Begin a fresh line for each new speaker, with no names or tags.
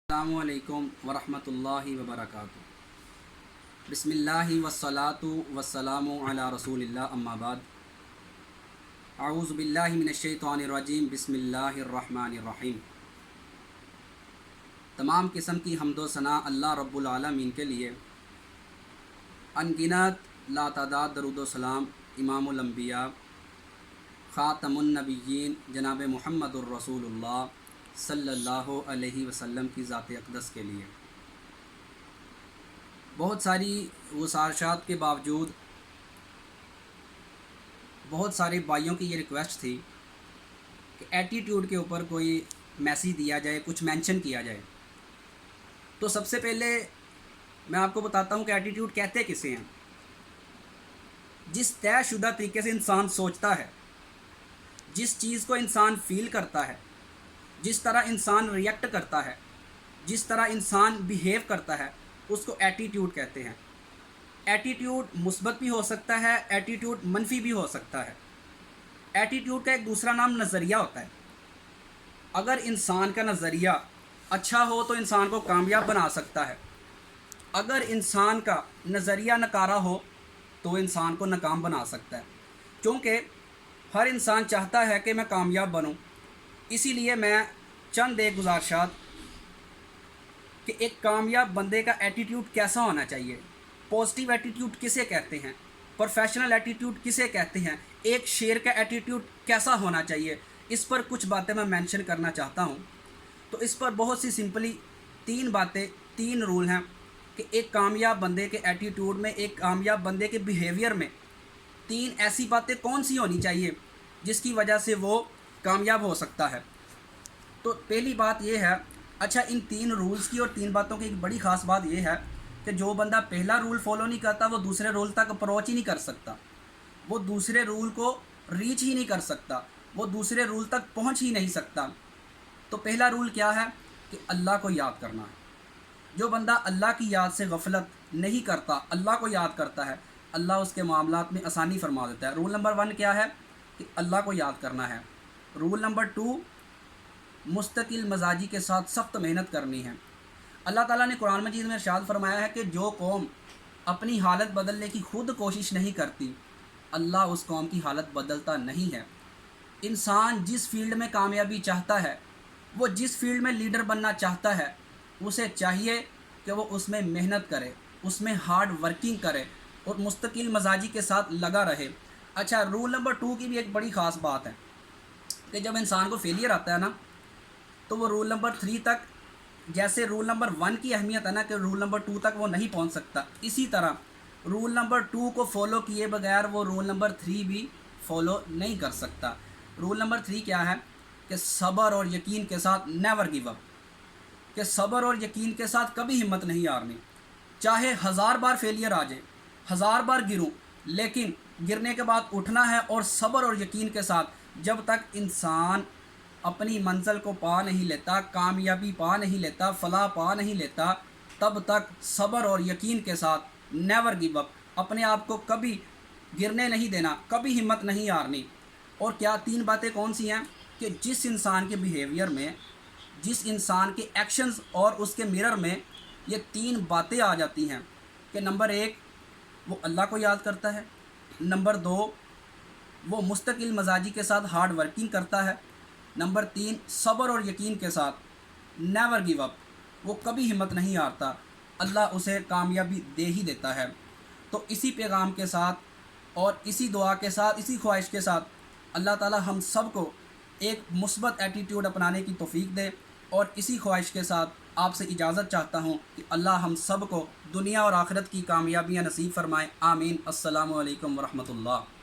السلام علیکم ورحمۃ اللہ وبرکاتہ۔ بسم اللہ والصلاۃ والسلام علی رسول اللہ، اما بعد۔ اعوذ باللہ من الشیطان الرجیم، بسم اللہ الرحمن الرحیم۔ تمام قسم کی حمد و ثنا اللہ رب العالمین کے لیے، انگنت لاتعداد درود و سلام امام الانبیاء خاتم النبیین جناب محمد الرسول اللہ صلی اللہ علیہ وسلم کی ذات اقدس کے لیے۔ بہت ساری گزارشات کے باوجود بہت سارے بھائیوں کی یہ ریکویسٹ تھی کہ ایٹیٹیوڈ کے اوپر کوئی میسیج دیا جائے، کچھ مینشن کیا جائے۔ تو سب سے پہلے میں آپ کو بتاتا ہوں کہ ایٹیٹیوڈ کہتے کسے ہیں۔ جس طے شدہ طریقے سے انسان سوچتا ہے، جس چیز کو انسان فیل کرتا ہے، جس طرح انسان ریئیکٹ کرتا ہے، جس طرح انسان بیہیو کرتا ہے، اس کو ایٹیٹیوڈ کہتے ہیں۔ ایٹیٹیوڈ مثبت بھی ہو سکتا ہے، ایٹیٹیوڈ منفی بھی ہو سکتا ہے۔ ایٹیٹیوڈ کا ایک دوسرا نام نظریہ ہوتا ہے۔ اگر انسان کا نظریہ اچھا ہو تو انسان کو کامیاب بنا سکتا ہے، اگر انسان کا نظریہ نکارا ہو تو انسان کو ناکام بنا سکتا ہے۔ کیونکہ ہر انسان چاہتا ہے کہ میں کامیاب بنوں، اسی لیے میں چند ایک گزارشات کہ ایک کامیاب بندے کا ایٹیٹیوڈ کیسا ہونا چاہیے، پازیٹیو ایٹیٹیوڈ کسے کہتے ہیں، پروفیشنل ایٹیٹیوڈ کسے کہتے ہیں، ایک شیر کا ایٹیٹیوڈ کیسا ہونا چاہیے، اس پر کچھ باتیں میں مینشن کرنا چاہتا ہوں۔ تو اس پر بہت سی سمپلی تین رول ہیں کہ ایک کامیاب بندے کے ایٹیٹیوڈ میں، ایک کامیاب بندے کے بیہیویئر میں تین ایسی باتیں کون سی ہونی چاہیے جس کی وجہ سے وہ کامیاب ہو سکتا ہے۔ تو پہلی بات یہ ہے، اچھا ان تین رولز کی اور تین باتوں کی ایک بڑی خاص بات یہ ہے کہ جو بندہ پہلا رول فالو نہیں کرتا وہ دوسرے رول تک اپروچ ہی نہیں کر سکتا، وہ دوسرے رول کو ریچ ہی نہیں کر سکتا، وہ دوسرے رول تک پہنچ ہی نہیں سکتا۔ تو پہلا رول کیا ہے کہ اللہ کو یاد کرنا ہے۔ جو بندہ اللہ کی یاد سے غفلت نہیں کرتا، اللہ کو یاد کرتا ہے، اللہ اس کے معاملات میں آسانی فرما دیتا ہے۔ رول نمبر 1 کیا ہے کہ اللہ کو یاد کرنا ہے۔ رول نمبر 2 مستقل مزاجی کے ساتھ سخت محنت کرنی ہے۔ اللہ تعالیٰ نے قرآن مجید میں ارشاد فرمایا ہے کہ جو قوم اپنی حالت بدلنے کی خود کوشش نہیں کرتی، اللہ اس قوم کی حالت بدلتا نہیں ہے۔ انسان جس فیلڈ میں کامیابی چاہتا ہے، وہ جس فیلڈ میں لیڈر بننا چاہتا ہے، اسے چاہیے کہ وہ اس میں محنت کرے، اس میں ہارڈ ورکنگ کرے اور مستقل مزاجی کے ساتھ لگا رہے۔ اچھا، رول نمبر 2 کی بھی ایک بڑی خاص بات ہے کہ جب انسان کو فیلئر آتا ہے نا، تو وہ رول نمبر 3 تک، جیسے رول نمبر 1 کی اہمیت ہے نا کہ رول نمبر 2 تک وہ نہیں پہنچ سکتا، اسی طرح رول نمبر 2 کو فالو کیے بغیر وہ رول نمبر 3 بھی فالو نہیں کر سکتا۔ رول نمبر 3 کیا ہے کہ صبر اور یقین کے ساتھ نیور گیو اپ، کہ صبر اور یقین کے ساتھ کبھی ہمت نہیں ہارنی۔ چاہے 1000 بار فیلئر آ جائے، 1000 بار گروں، لیکن گرنے کے بعد اٹھنا ہے اور صبر اور یقین کے ساتھ۔ جب تک انسان اپنی منزل کو پا نہیں لیتا، کامیابی پا نہیں لیتا، فلاح پا نہیں لیتا، تب تک صبر اور یقین کے ساتھ نیور گیو اپ، اپنے آپ کو کبھی گرنے نہیں دینا، کبھی ہمت نہیں ہارنی۔ اور کیا 3 باتیں کون سی ہیں کہ جس انسان کے بیہیویئر میں، جس انسان کے ایکشنز اور اس کے مرر میں یہ 3 باتیں آ جاتی ہیں کہ نمبر 1 وہ اللہ کو یاد کرتا ہے، نمبر 2 وہ مستقل مزاجی کے ساتھ ہارڈ ورکنگ کرتا ہے، نمبر 3 صبر اور یقین کے ساتھ نیور گیو اپ، وہ کبھی ہمت نہیں ہارتا، اللہ اسے کامیابی دے ہی دیتا ہے۔ تو اسی پیغام کے ساتھ اور اسی دعا کے ساتھ، اسی خواہش کے ساتھ اللہ تعالی ہم سب کو ایک مثبت ایٹیٹیوڈ اپنانے کی توفیق دے، اور اسی خواہش کے ساتھ آپ سے اجازت چاہتا ہوں کہ اللہ ہم سب کو دنیا اور آخرت کی کامیابیاں نصیب فرمائے، آمین۔ السلام علیکم ورحمۃ اللہ۔